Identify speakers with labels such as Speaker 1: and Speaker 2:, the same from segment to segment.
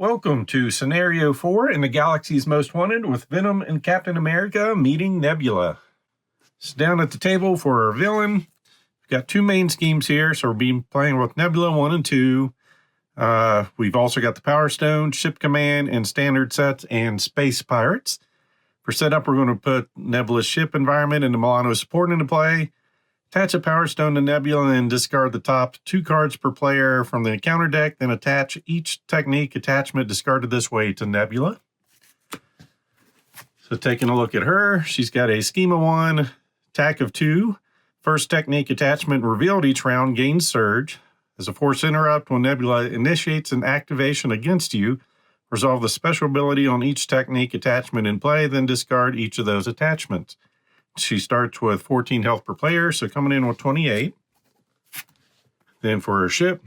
Speaker 1: Welcome to Scenario 4 in the Galaxy's Most Wanted with Venom and Captain America meeting Nebula. So down at the table for our villain, we've got two main schemes here. So we'll be playing with Nebula 1 and 2. We've also got the Power Stone, Ship Command, and Standard Sets, and Space Pirates. For setup, we're going to put Nebula's ship environment and the Milano support into play. Attach a Power Stone to Nebula and discard the top 2 cards per player from the encounter deck, then attach each technique attachment discarded this way to Nebula. So taking a look at her, she's got a Schema 1, attack of 2. First technique attachment revealed each round gains Surge. As a force interrupt, when Nebula initiates an activation against you, resolve the special ability on each technique attachment in play, then discard each of those attachments. She starts with 14 health per player, so coming in with 28. Then for her ship,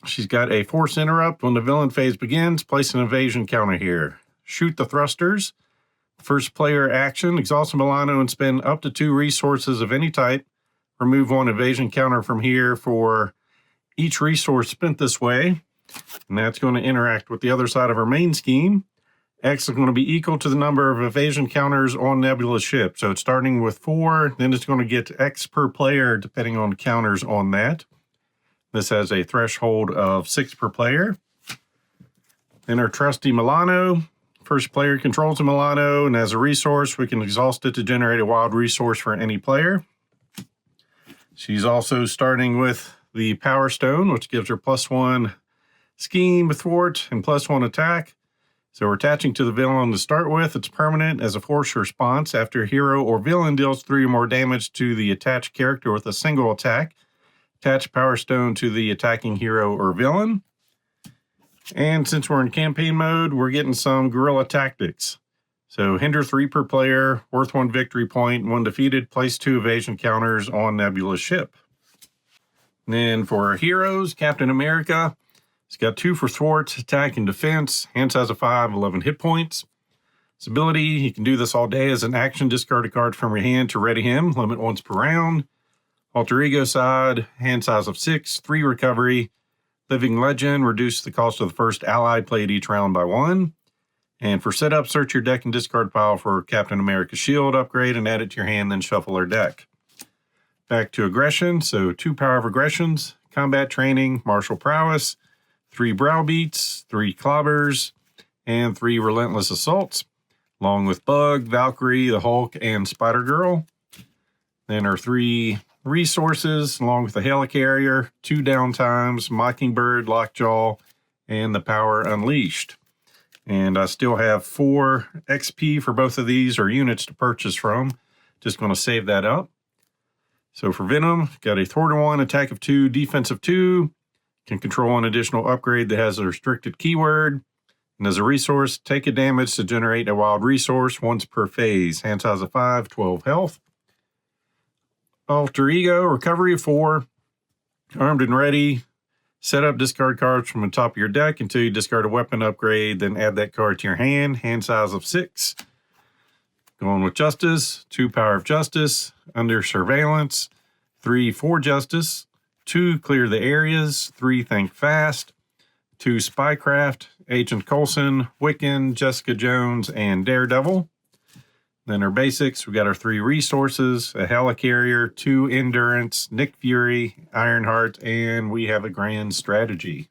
Speaker 1: she's got a force interrupt. When the villain phase begins, place an evasion counter here. Shoot the thrusters. First player action, exhaust a Milano and spend up to 2 resources of any type. Remove 1 evasion counter from here for each resource spent this way. And that's going to interact with the other side of our main scheme. X is going to be equal to the number of evasion counters on Nebula's ship. So it's starting with 4, then it's going to get X per player depending on counters on that. This has a threshold of 6 per player. Then our trusty Milano. First player controls a Milano, and as a resource, we can exhaust it to generate a wild resource for any player. She's also starting with the Power Stone, which gives her +1 scheme, thwart, and +1 attack. So we're attaching to the villain to start with. It's permanent as a force response. After a hero or villain deals 3 or more damage to the attached character with a single attack, attach Power Stone to the attacking hero or villain. And since we're in campaign mode, we're getting some guerrilla tactics. So hinder 3 per player, worth 1 victory point. When defeated, place 2 evasion counters on Nebula's ship. And then for our heroes, Captain America. He's got 2 for thwart, attack, and defense. Hand size of 5, 11 hit points. His ability, he can do this all day as an action. Discard a card from your hand to ready him. Limit once per round. Alter ego side, hand size of 6, 3 recovery. Living legend, reduce the cost of the first ally played each round by 1. And for setup, search your deck and discard pile for Captain America's shield upgrade and add it to your hand, then shuffle her deck. Back to aggression, so 2 power of aggressions, combat training, martial prowess, 3 browbeats, 3 clobbers, and 3 relentless assaults, along with Bug, Valkyrie, the Hulk, and Spider-Girl. Then our 3 resources, along with the Helicarrier, 2 downtimes, Mockingbird, Lockjaw, and the Power Unleashed. And I still have 4 XP for both of these, or units to purchase from. Just going to save that up. So for Venom, got a thwart of 1, attack of 2, defense of 2. Can control an additional upgrade that has a restricted keyword. And as a resource, take a damage to generate a wild resource once per phase. Hand size of 5, 12 health. Alter ego, recovery of 4. Armed and ready. Set up discard cards from the top of your deck until you discard a weapon upgrade. Then add that card to your hand. Hand size of 6. Going with Justice. 2 power of Justice. Under surveillance. 3 for Justice. 2 clear the areas, 3 think fast, 2 spycraft, Agent Coulson, Wiccan, Jessica Jones, and Daredevil. Then our basics, we got our 3 resources, a Helicarrier, 2 endurance, Nick Fury, Ironheart, and we have a grand strategy.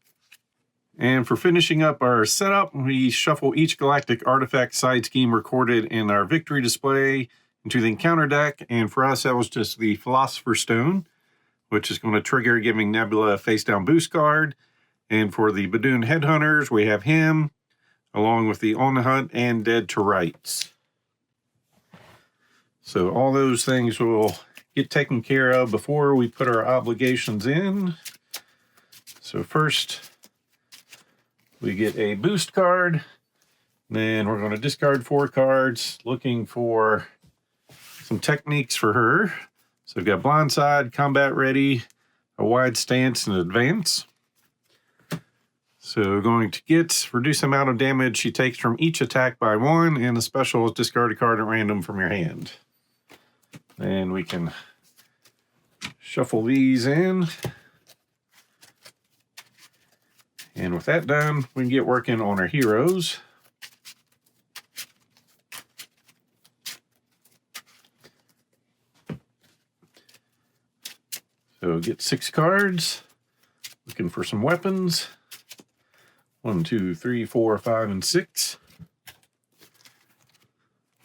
Speaker 1: And for finishing up our setup, we shuffle each galactic artifact side scheme recorded in our victory display into the encounter deck, and for us that was just the Philosopher's Stone, which is going to trigger giving Nebula a face-down boost card. And for the Badoon Headhunters, we have him, along with the On the Hunt and Dead to Rights. So all those things will get taken care of before we put our obligations in. So first, we get a boost card. Then we're going to discard 4 cards, looking for some techniques for her. So we've got Blindside, Combat Ready, a Wide Stance, and Advance. So we're going to get reduce the amount of damage she takes from each attack by 1, and the special is discard a card at random from your hand. And we can shuffle these in. And with that done, we can get working on our heroes. So get 6 cards. Looking for some weapons. 1, 2, 3, 4, 5, and 6.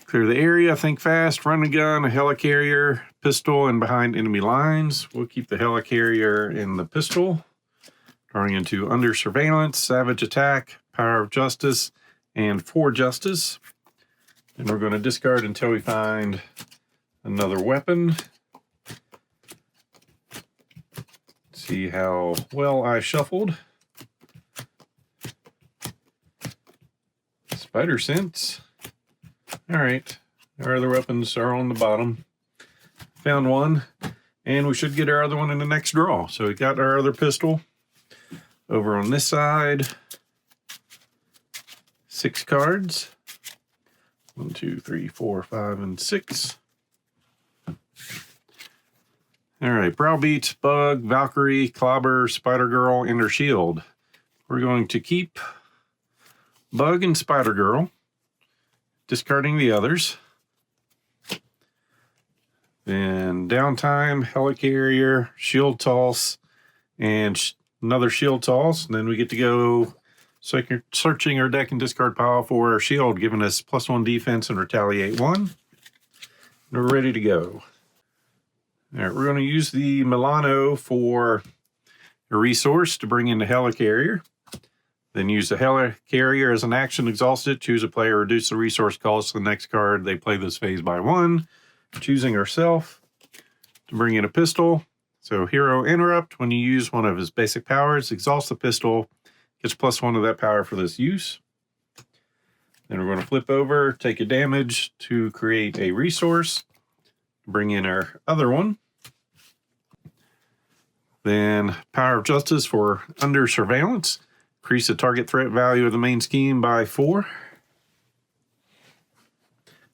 Speaker 1: Clear the area, think fast, run a gun, a helicarrier, pistol, and behind enemy lines. We'll keep the helicarrier and the pistol. Turning into under surveillance, savage attack, power of justice, and for justice. And we're going to discard until we find another weapon. See how well I shuffled. Spider sense. All right, our other weapons are on the bottom. Found one, and we should get our other one in the next draw. So we got our other pistol over on this side. 6 cards. 1, 2, 3, 4, 5, and 6. All right, Browbeat, Bug, Valkyrie, Clobber, Spider-Girl, and her shield. We're going to keep Bug and Spider-Girl, discarding the others. Then downtime, helicarrier, shield toss, and another shield toss. And then we get to go searching our deck and discard pile for our shield, giving us +1 defense and retaliate 1. And we're ready to go. All right, we're going to use the Milano for a resource to bring in the helicarrier. Then use the helicarrier as an action, exhaust it, choose a player, reduce the resource cost to the next card. They play this phase by 1. Choosing ourselves to bring in a pistol. So hero interrupt, when you use one of his basic powers, exhaust the pistol, gets +1 of that power for this use. Then we're going to flip over, take a damage to create a resource. Bring in our other one. Then power of justice for under surveillance. Increase the target threat value of the main scheme by 4.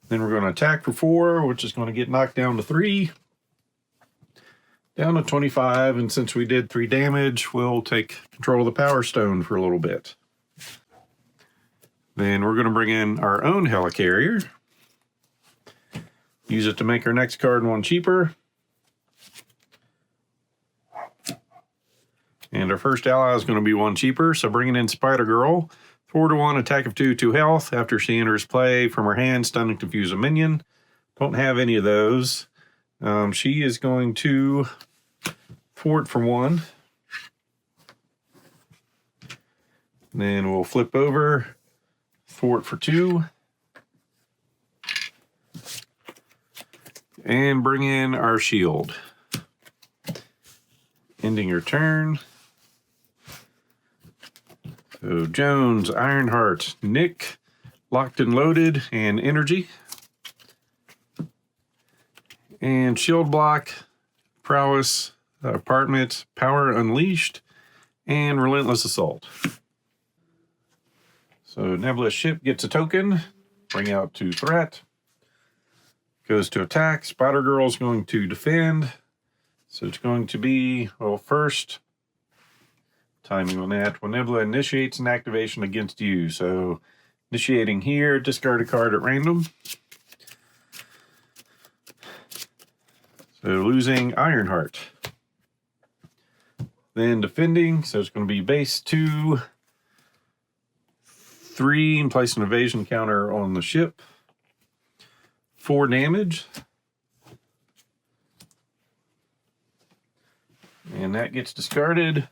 Speaker 1: Then we're going to attack for 4, which is going to get knocked down to 3. Down to 25, and since we did 3 damage, we'll take control of the Power Stone for a little bit. Then we're going to bring in our own helicarrier. Use it to make our next card 1 cheaper. And our first ally is going to be 1 cheaper, so bringing in Spider-Girl. 4-1, attack of 2, 2 health. After she enters play from her hand, stun and confuse a minion. Don't have any of those. She is going to thwart for 1. Then we'll flip over, thwart for 2. And bring in our shield. Ending your turn. So Jones, Ironheart, Nick, Locked and Loaded, and Energy. And Shield Block, Prowess, Apartment, Power Unleashed, and Relentless Assault. So Nebula Ship gets a token. Bring out 2 threat. Goes to attack. Spider-Girl is going to defend. So it's going to be, well, first, timing on that, when Nebula initiates an activation against you. So initiating here, discard a card at random. So losing Ironheart. Then defending, so it's going to be base 2, 3, and place an evasion counter on the ship. 4 damage. And that gets discarded.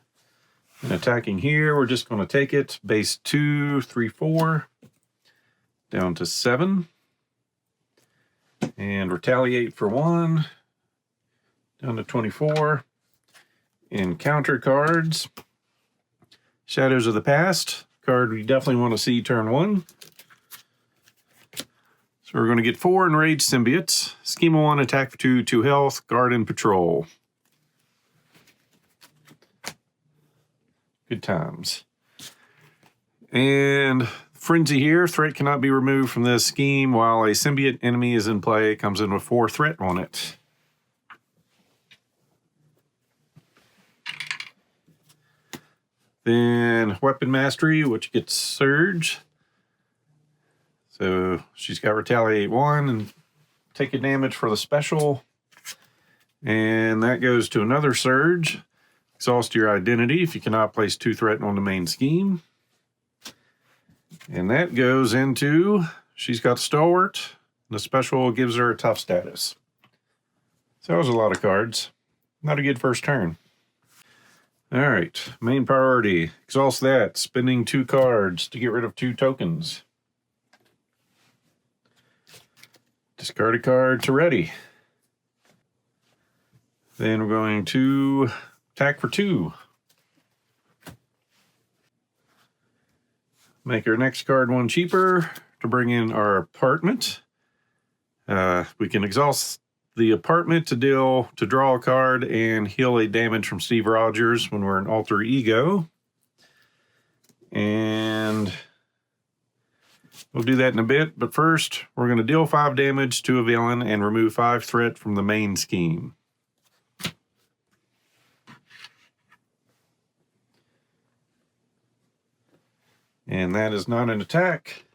Speaker 1: And attacking here, we're just going to take it. Base 2, 3, 4. Down to 7. And retaliate for 1. Down to 24. Encounter cards. Shadows of the Past. Card we definitely want to see turn 1. So we're going to get 4 Enraged Symbiotes. Schema 1, attack for 2, 2 health, guard and patrol. Good times. And Frenzy here. Threat cannot be removed from this scheme while a symbiote enemy is in play. It comes in with 4 threat on it. Then Weapon Mastery, which gets Surge. So she's got Retaliate 1 and take a damage for the special. And that goes to another Surge. Exhaust your identity if you cannot place 2 threat on the main scheme. And that goes into, she's got Stalwart. The special gives her a tough status. So that was a lot of cards. Not a good first turn. All right, main priority. Exhaust that, spending 2 cards to get rid of 2 tokens. Discard a card to ready. Then we're going to attack for 2. Make our next card 1 cheaper to bring in our apartment. We can exhaust the apartment to draw a card and heal a damage from Steve Rogers when we're an alter ego. And we'll do that in a bit, but first we're going to deal 5 damage to a villain and remove 5 threat from the main scheme. And that is not an attack.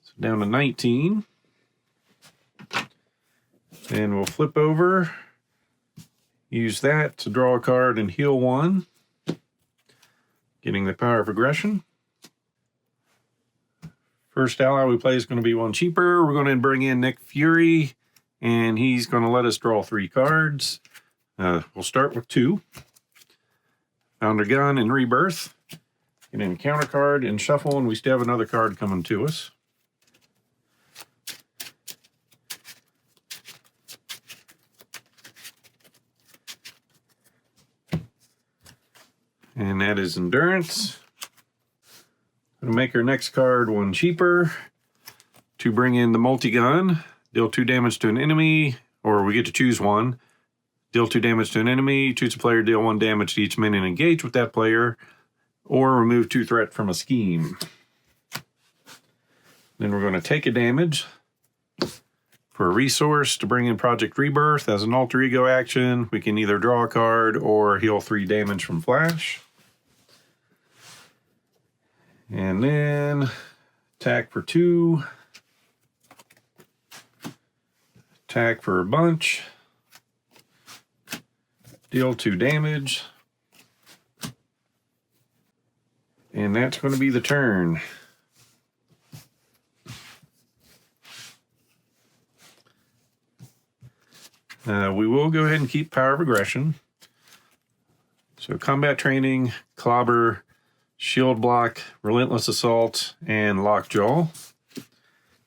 Speaker 1: So down to 19. Then we'll flip over, use that to draw a card and heal 1, getting the power of aggression. First ally we play is going to be 1 cheaper. We're going to bring in Nick Fury, and he's going to let us draw 3 cards. We'll start with 2. Found a gun and Rebirth. Get in a counter card and shuffle, and we still have another card coming to us. And that is Endurance. Going to make our next card 1 cheaper to bring in the multi-gun. Deal 2 damage to an enemy, or we get to choose 1. Deal 2 damage to an enemy, choose a player, deal 1 damage to each minion engaged with that player, or remove 2 threat from a scheme. Then we're going to take a damage for a resource to bring in Project Rebirth. As an alter ego action, we can either draw a card or heal 3 damage from Flash. And then attack for 2. Attack for a bunch. Deal 2 damage. And that's going to be the turn. We will go ahead and keep Power of Aggression. So Combat Training, Clobber, Shield Block, Relentless Assault, and Lockjaw.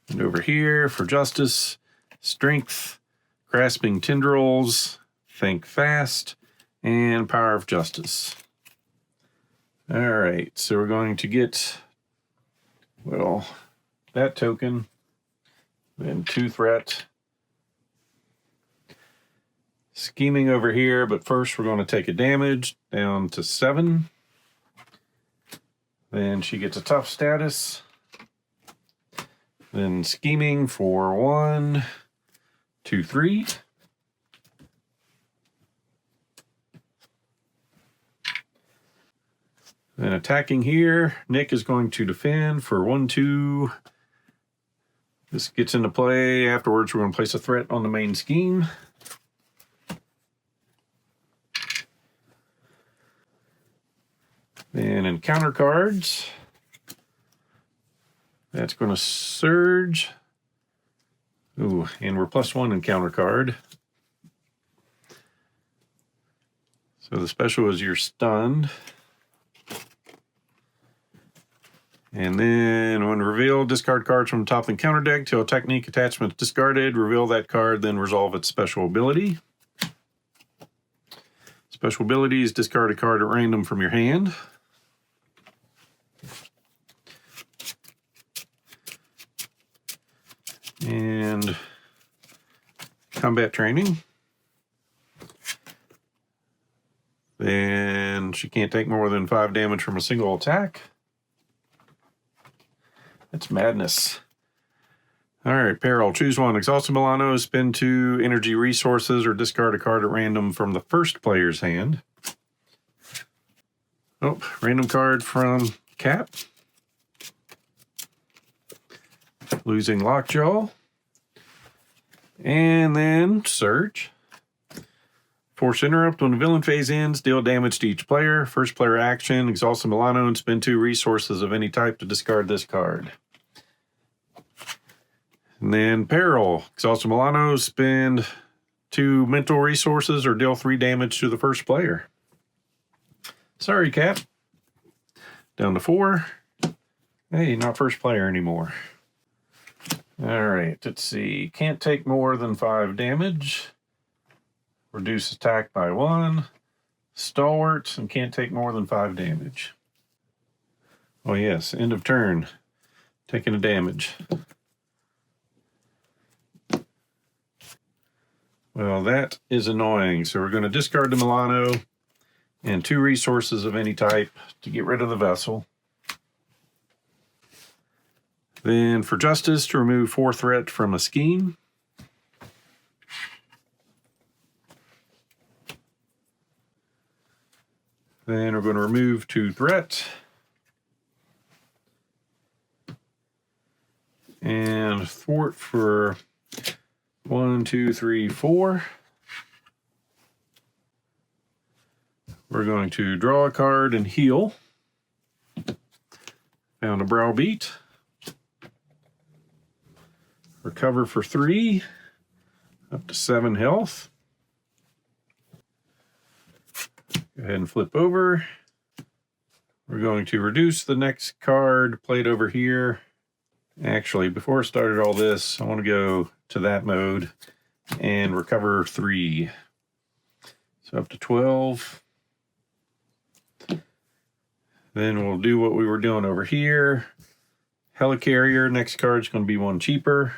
Speaker 1: And over here for Justice, Strength, Grasping Tendrils, Think Fast, and Power of Justice. All right, so we're going to get, well, that token, then 2 threat. Scheming over here, but first we're going to take a damage down to 7. Then she gets a tough status. Then scheming for 1, 2, 3. Then attacking here, Nick is going to defend for 1, 2. This gets into play. Afterwards, we're going to place a threat on the main scheme. Then in counter cards, that's going to surge. Ooh, and we're +1 in counter card. So the special is you're stunned. And then when revealed, discard cards from the top of the counter deck till a technique attachment is discarded. Reveal that card, then resolve its special ability. Special abilities, discard a card at random from your hand. And combat training. Then she can't take more than 5 damage from a single attack. That's madness. All right, Peril. Choose 1. Exhaust Milano, spend 2 energy resources, or discard a card at random from the first player's hand. Oh, random card from Cap. Losing Lockjaw. And then Surge. Force interrupt when the villain phase ends, deal damage to each player. First player action, exhaust the Milano and spend 2 resources of any type to discard this card. And then Peril, exhaust the Milano, spend 2 mental resources or deal 3 damage to the first player. Sorry, Cap. Down to 4. Hey, not first player anymore. All right, let's see. Can't take more than 5 damage. Reduce attack by 1. Stalwart, and can't take more than 5 damage. Oh yes, end of turn. Taking a damage. Well, that is annoying. So we're going to discard the Milano and 2 resources of any type to get rid of the vessel. Then for Justice, to remove 4 threat from a scheme. Then we're going to remove 2 threat. And thwart for 1, 2, 3, 4. We're going to draw a card and heal. Found a Browbeat. Recover for 3. Up to 7 health. Go ahead and flip over. We're going to reduce the next card played over here. Actually, before I started all this, I want to go to that mode and recover 3. So up to 12. Then we'll do what we were doing over here. Helicarrier, next card's going to be 1 cheaper.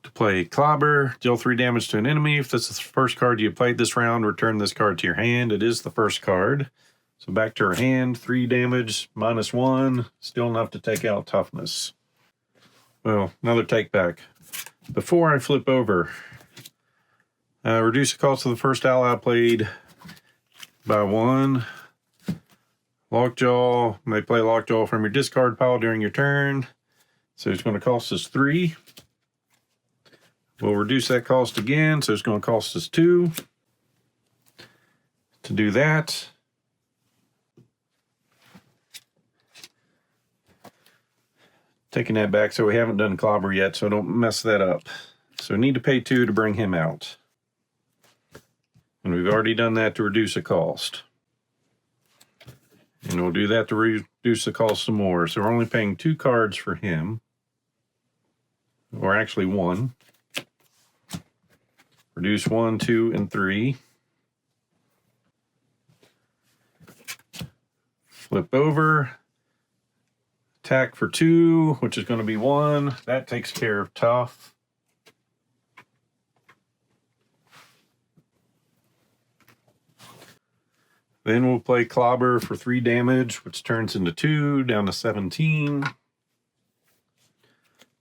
Speaker 1: To play Clobber, deal 3 damage to an enemy. If this is the first card you played this round, return this card to your hand. It is the first card. So back to her hand, 3 damage, -1, still enough to take out toughness. Well, another take back. Before I flip over, reduce the cost of the first ally played by 1. Lockjaw, may play Lockjaw from your discard pile during your turn. So it's going to cost us 3. We'll reduce that cost again, so it's going to cost us 2. To do that, taking that back, so we haven't done Clobber yet, so don't mess that up. So we need to pay 2 to bring him out. And we've already done that to reduce the cost. And we'll do that to reduce the cost some more. So we're only paying 2 cards for him. Or actually 1. Reduce 1, 2, and 3. Flip over. Attack for 2, which is going to be 1. That takes care of tough. Then we'll play Clobber for 3 damage, which turns into 2, down to 17.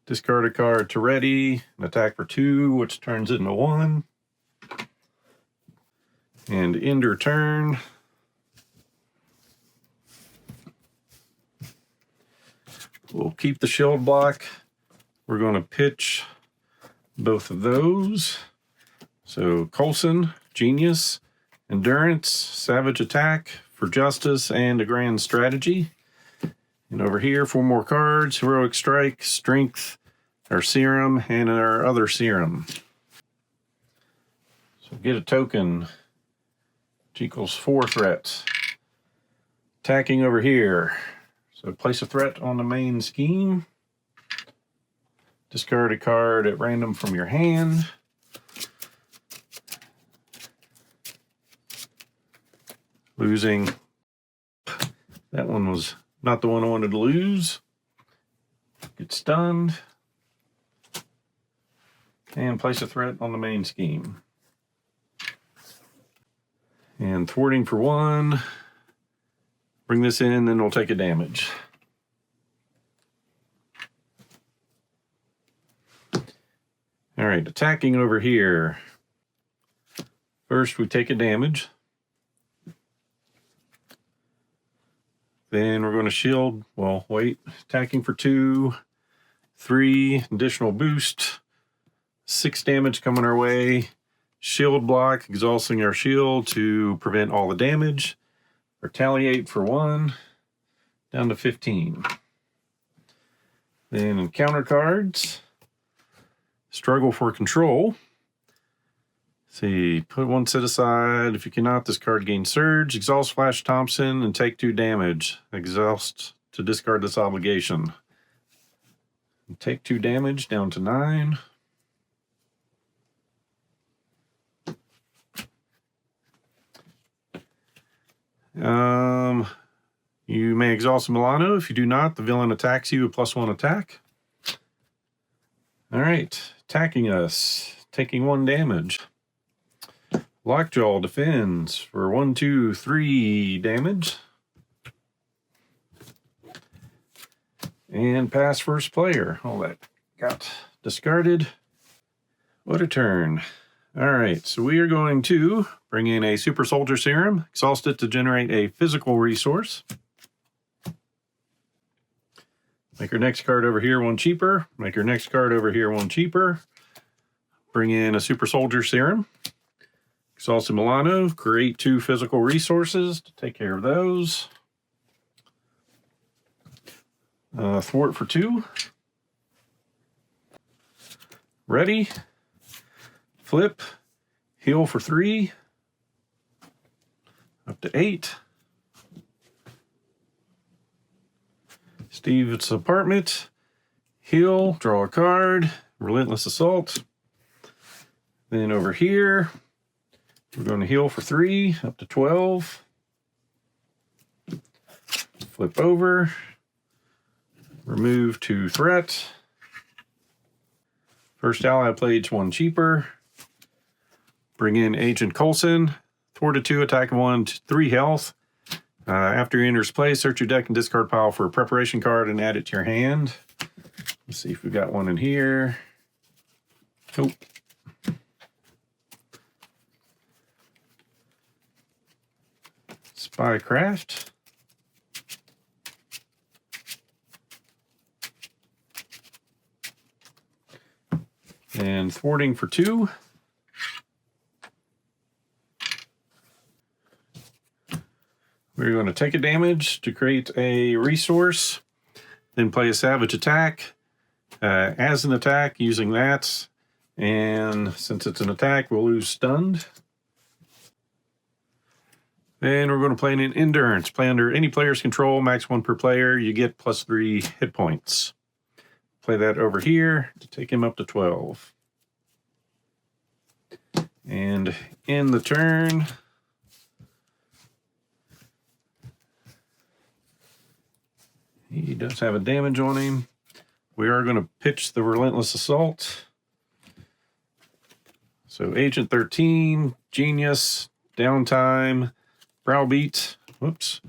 Speaker 1: Discard a card to ready, and attack for 2, which turns into 1. And end her turn. We'll keep the shield block. We're going to pitch both of those. So Coulson, Genius, Endurance, Savage Attack for Justice, and a Grand Strategy. And over here, 4 more cards. Heroic Strike, Strength, our Serum, and our other Serum. So get a token, which equals 4 threats. Attacking over here. So place a threat on the main scheme. Discard a card at random from your hand. Losing. That one was not the one I wanted to lose. Get stunned. And place a threat on the main scheme. And thwarting for 1. Bring this in, then we'll take a damage. All right, attacking over here. First, we take a damage. Then we're going to shield, well, wait, attacking for 2, 3, additional boost, 6 damage coming our way. Shield block, exhausting our shield to prevent all the damage. Retaliate for 1, down to 15. Then encounter cards, struggle for control. See, put 1 set aside. If you cannot, this card gains surge. Exhaust Flash Thompson and take 2 damage. Exhaust to discard this obligation. Take 2 damage down to 9. You may exhaust Milano. If you do not, the villain attacks you with +1 attack. All right, attacking us, taking 1 damage. Lockjaw defends for 1, 2, 3 damage. And pass first player. All that got discarded. What a turn. All right, so we are going to bring in a Super Soldier Serum, exhaust it to generate a physical resource. Make our next card over here 1 cheaper. Make our next card over here 1 cheaper. Bring in a Super Soldier Serum. Exhaust Milano, create 2 physical resources to take care of those. Thwart for 2. Ready. Flip. Heal for 3. Up to 8. Steve's apartment. Heal. Draw a card. Relentless Assault. Then over here, we're going to heal for 3, up to 12. Flip over. Remove 2 threat. First ally plays 1 cheaper. Bring in Agent Coulson. Thwarted 2, attack 1, 3 health. After he enters play, search your deck and discard pile for a preparation card and add it to your hand. Let's see if we got one in here. Nope. Spycraft. And thwarting for 2. We're going to take a damage to create a resource, then play a Savage Attack as an attack using that. And since it's an attack, we'll lose Stunned. Then we're going to play an Endurance. Play under any player's control, max 1 per player. You get +3 hit points. Play that over here to take him up to 12. And in the turn, he does have a damage on him. We are going to pitch the Relentless Assault. So Agent 13, Genius, Downtime, Browbeat, whoops,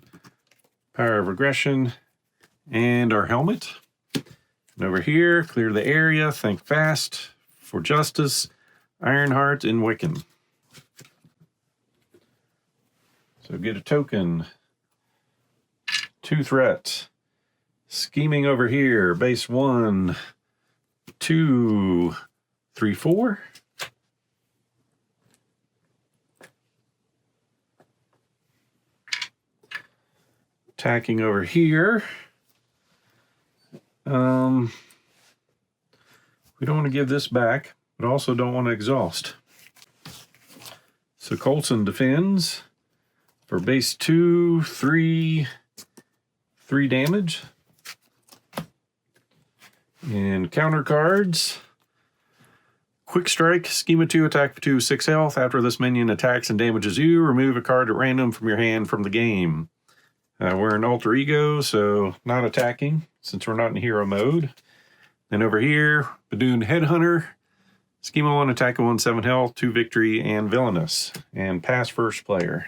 Speaker 1: Power of Aggression, and our helmet. And over here, clear the area, think fast, for Justice, Ironheart, and Wiccan. So get a token, 2 threat. Scheming over here, base 1, 2, 3, 4. Attacking over here. We don't want to give this back, but also don't want to exhaust. So Coulson defends for base 2, 3 damage. And counter cards. Quick Strike, Schema 2, attack for 2, 6 health. After this minion attacks and damages you, remove a card at random from your hand from the game. We're in Alter Ego, so not attacking since we're not in hero mode. Then over here, Badoon Headhunter. Schema 1, attack 1, 7 health, 2 victory, and villainous. And pass first player.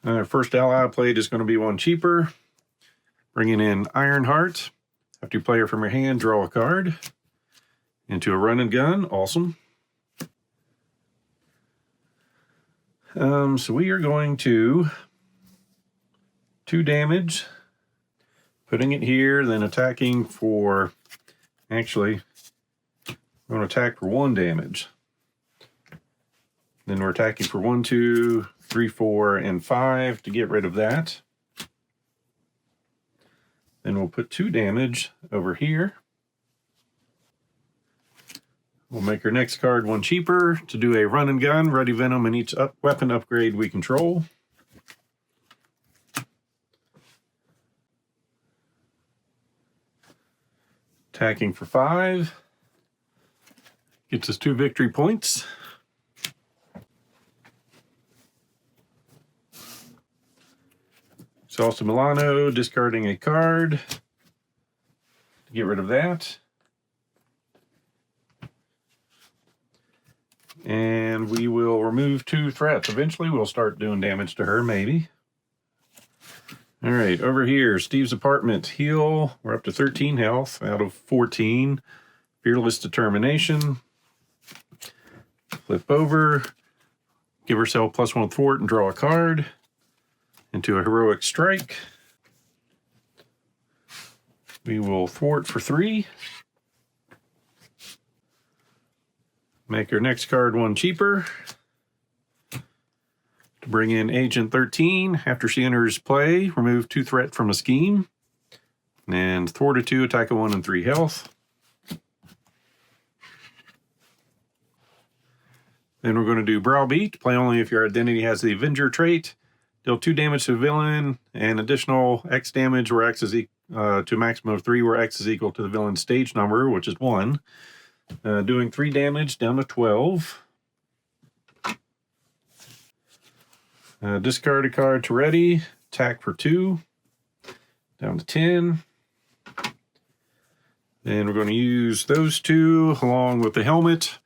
Speaker 1: First ally played is going to be 1 cheaper. Bringing in Ironheart. After you play her from your hand, draw a card. Into a run and gun. Awesome. So we are going to 2 damage, putting it here, then attacking for, actually, I'm going to attack for 1 damage. Then we're attacking for 1, 2, 3, 4, and 5 to get rid of that. Then we'll put 2 damage over here. We'll make our next card 1 cheaper to do a run and gun, ready venom in each weapon upgrade we control. Attacking for 5. Gets us 2 victory points. Salsa Milano, discarding a card to get rid of that. And we will remove 2 threats. Eventually we'll start doing damage to her, maybe. All right, over here, Steve's apartment. Heal. We're up to 13 health out of 14. Fearless Determination. Flip over. Give herself +1 thwart and draw a card. Into a heroic strike. We will thwart for 3. Make our next card 1 cheaper. To bring in Agent 13. After she enters play, remove 2 threat from a scheme. And thwart a 2, attack a 1 and 3 health. Then we're going to do Browbeat. Play only if your identity has the Avenger trait. Deal 2 damage to the villain and additional X damage where X is to a maximum of 3, where X is equal to the villain's stage number, which is 1. Doing 3 damage down to 12. Discard a card to ready. Attack for 2. Down to 10. Then we're going to use those 2 along with the helmet.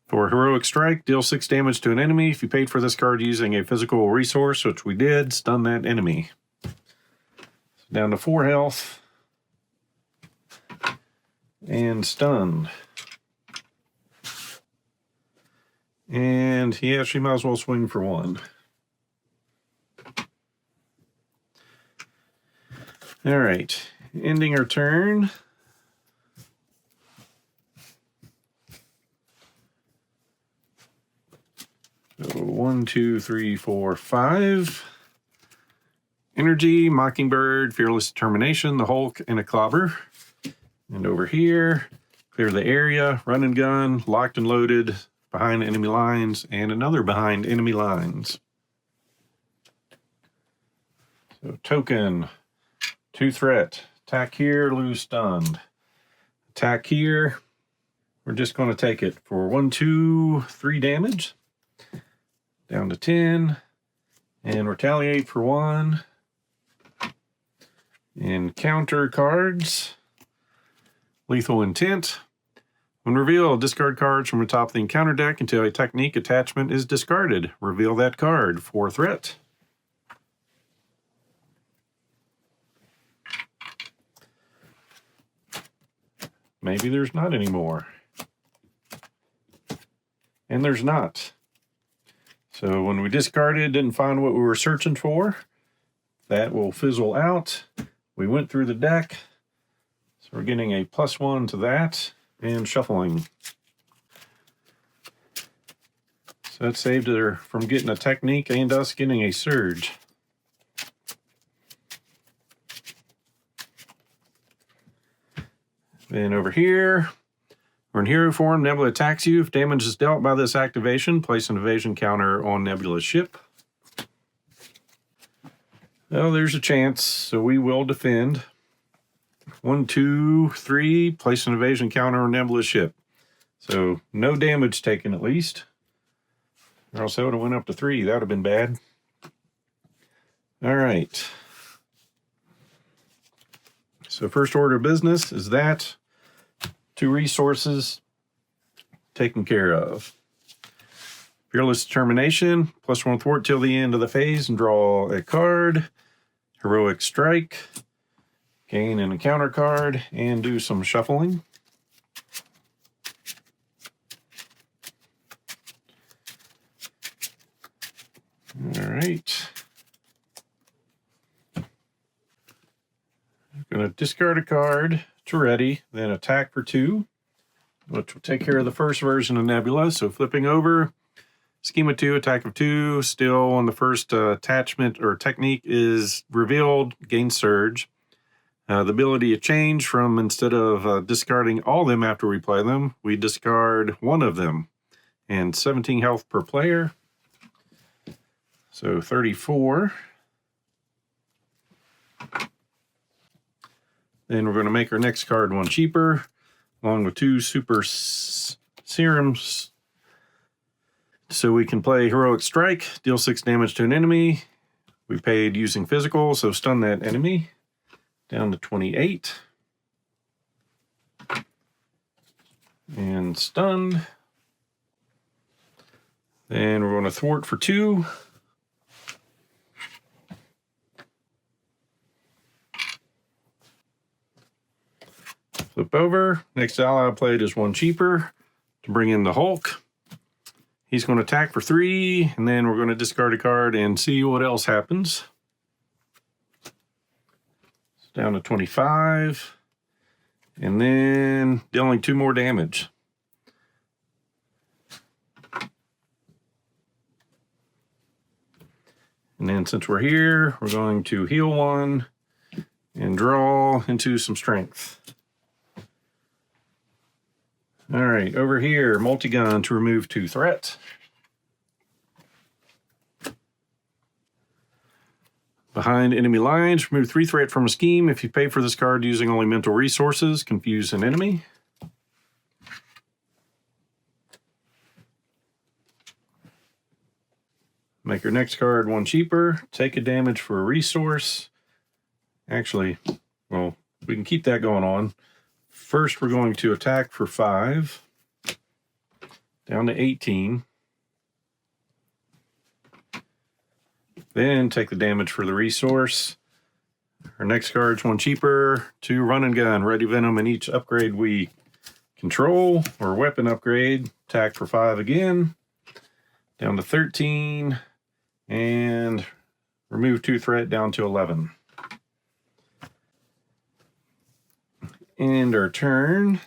Speaker 1: For heroic strike, deal 6 damage to an enemy. If you paid for this card using a physical resource, which we did, stun that enemy. Down to 4 health. And stunned. And yeah, she might as well swing for 1. All right, ending her turn. So 1, 2, 3, 4, 5. Energy, Mockingbird, Fearless Determination, the Hulk, and a Clobber. And over here, clear the area, run and gun, locked and loaded, behind enemy lines, and another behind enemy lines. So token, 2 threat. Attack here, lose stunned. Attack here. We're just going to take it for 1, 2, 3 damage. Down to 10. And retaliate for 1. And counter cards. Lethal Intent. When revealed, discard cards from the top of the encounter deck until a technique attachment is discarded. Reveal that card for threat. Maybe there's not any more. And there's not. So when we discarded, didn't find what we were searching for, that will fizzle out. We went through the deck, so we're getting a +1 to that, and shuffling. So that saved her from getting a technique and us getting a surge. Then over here, we're in hero form. Nebula attacks you. If damage is dealt by this activation, place an evasion counter on Nebula's ship. Well, there's a chance, so we will defend. 1, 2, 3, place an evasion counter on Nebula's ship. So no damage taken at least. Or else it would have went up to 3. That would have been bad. All right. So first order of business is that. 2 resources taken care of. Fearless Determination, +1 thwart till the end of the phase and draw a card. Heroic Strike, gain an encounter card and do some shuffling. All right. to discard a card to ready, then attack for 2, which will take care of the first version of Nebula. So flipping over, scheme of 2, attack of 2, still on the first attachment or technique is revealed, gain surge. The ability to change from, instead of discarding all of them after we play them, we discard one of them. And 17 health per player. So 34. Then we're going to make our next card 1 cheaper, along with 2 super serums. So we can play Heroic Strike, deal 6 damage to an enemy. We paid using physical, so stun that enemy. Down to 28. And stunned. Then we're going to thwart for 2. Flip over. Next ally I played is 1 cheaper to bring in the Hulk. He's going to attack for 3, and then we're going to discard a card and see what else happens. It's down to 25. And then dealing 2 more damage. And then since we're here, we're going to heal 1 and draw into some strength. All right, over here, multi-gun to remove 2 threat. Behind enemy lines, remove 3 threat from a scheme. If you pay for this card using only mental resources, confuse an enemy. Make your next card 1 cheaper. Take a damage for a resource. Actually, well, we can keep that going on. First, we're going to attack for 5. Down to 18. Then take the damage for the resource. Our next card's 1 cheaper. 2 run and gun. Ready Venom in each upgrade we control or weapon upgrade. Attack for 5 again. Down to 13. And remove 2 threat down to 11. End our turn.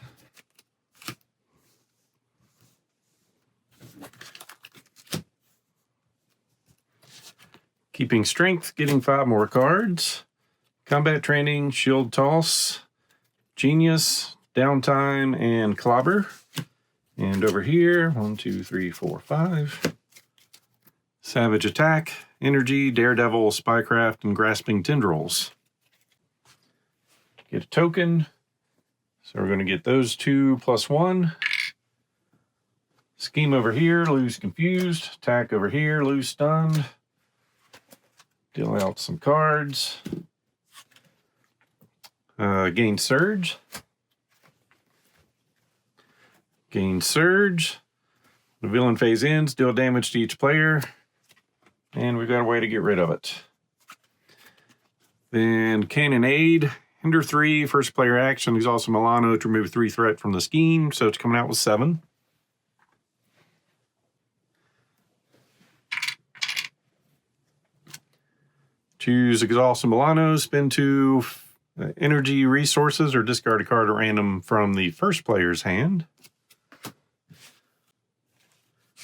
Speaker 1: Keeping strength, getting 5 more cards. Combat training, shield toss, genius, downtime, and clobber. And over here, 1, 2, 3, 4, 5. Savage attack, energy, daredevil, spycraft, and grasping tendrils. Get a token. So we're going to get those 2 plus 1. Scheme over here, lose confused. Attack over here, lose stunned. Deal out some cards. Gain surge. Gain surge. The villain phase ends, deal damage to each player. And we've got a way to get rid of it. Then Cannonade. Hinder 3, first player action. He's also Milano to remove 3 threat from the scheme, so it's coming out with 7. Choose Exhaust Milano, spend 2 energy resources, or discard a card at random from the first player's hand.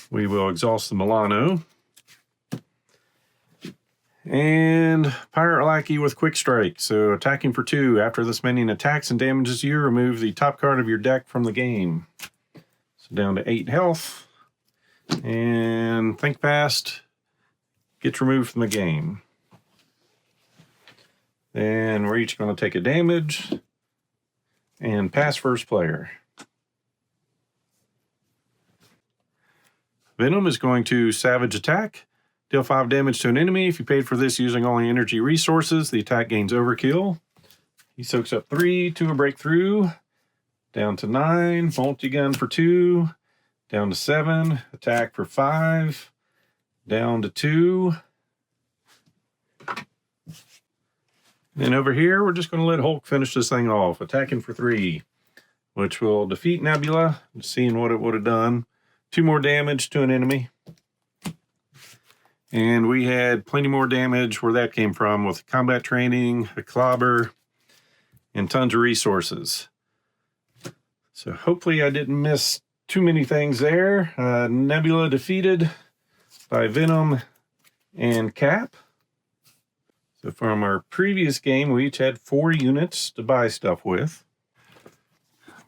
Speaker 1: We will exhaust the Milano. And Pirate Lackey with Quick Strike. So attacking for 2. After this minion attacks and damages you, remove the top card of your deck from the game. So down to 8 health. And Think Fast gets removed from the game. Then we're each going to take a damage and pass first player. Venom is going to Savage Attack. Deal 5 damage to an enemy. If you paid for this using only energy resources, the attack gains overkill. He soaks up 3 to a breakthrough. Down to 9. Multi-gun for 2. Down to 7. Attack for 5. Down to 2. And over here, we're just going to let Hulk finish this thing off. Attacking for 3, which will defeat Nebula. Seeing what it would have done. 2 more damage to an enemy. And we had plenty more damage where that came from with combat training, a clobber, and tons of resources. So hopefully I didn't miss too many things there. Nebula defeated by Venom and Cap. So from our previous game, we each had 4 units to buy stuff with.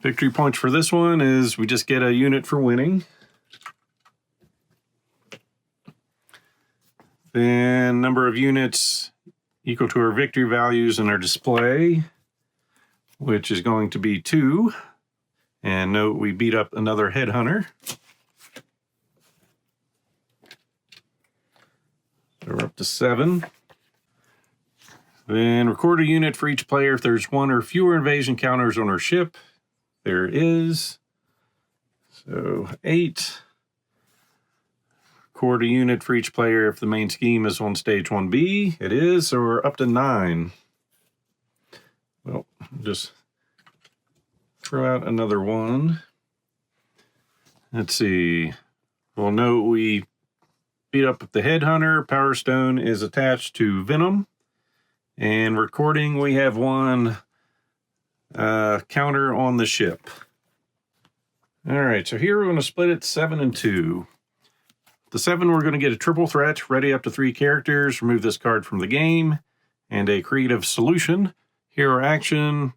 Speaker 1: Victory points for this one is we just get a unit for winning. Then number of units equal to our victory values in our display, which is going to be 2. And note we beat up another headhunter. So we're up to 7. Then record a unit for each player if there's 1 or fewer invasion counters on our ship. There is. So 8. Record a unit for each player if the main scheme is on stage 1B. It is, so we're up to 9. Well, just throw out another one. Let's see. We'll note we beat up the headhunter. Power Stone is attached to Venom. And recording, we have 1 counter on the ship. All right, so here we're going to split it 7 and 2. The 7, we're going to get a triple threat, ready up to 3 characters, remove this card from the game, and a creative solution. Hero action,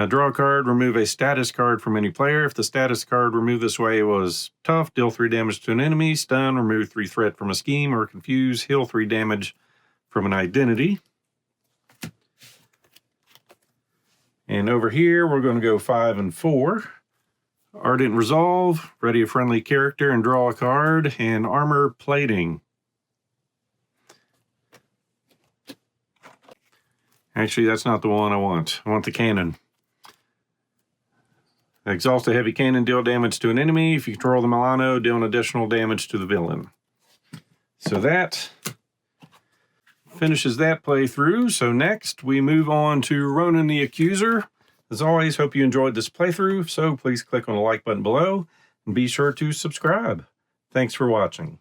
Speaker 1: draw a card, remove a status card from any player. If the status card removed this way was tough, deal 3 damage to an enemy, stun, remove 3 threat from a scheme, or confuse, heal 3 damage from an identity. And over here, we're going to go 5 and 4. Ardent Resolve, ready a friendly character and draw a card, and Armor Plating. Actually, that's not the one I want. I want the cannon. Exhaust a heavy cannon, deal damage to an enemy. If you control the Milano, deal an additional damage to the villain. So that finishes that playthrough. So next, we move on to Ronan the Accuser. As always, hope you enjoyed this playthrough, so please click on the like button below and be sure to subscribe. Thanks for watching.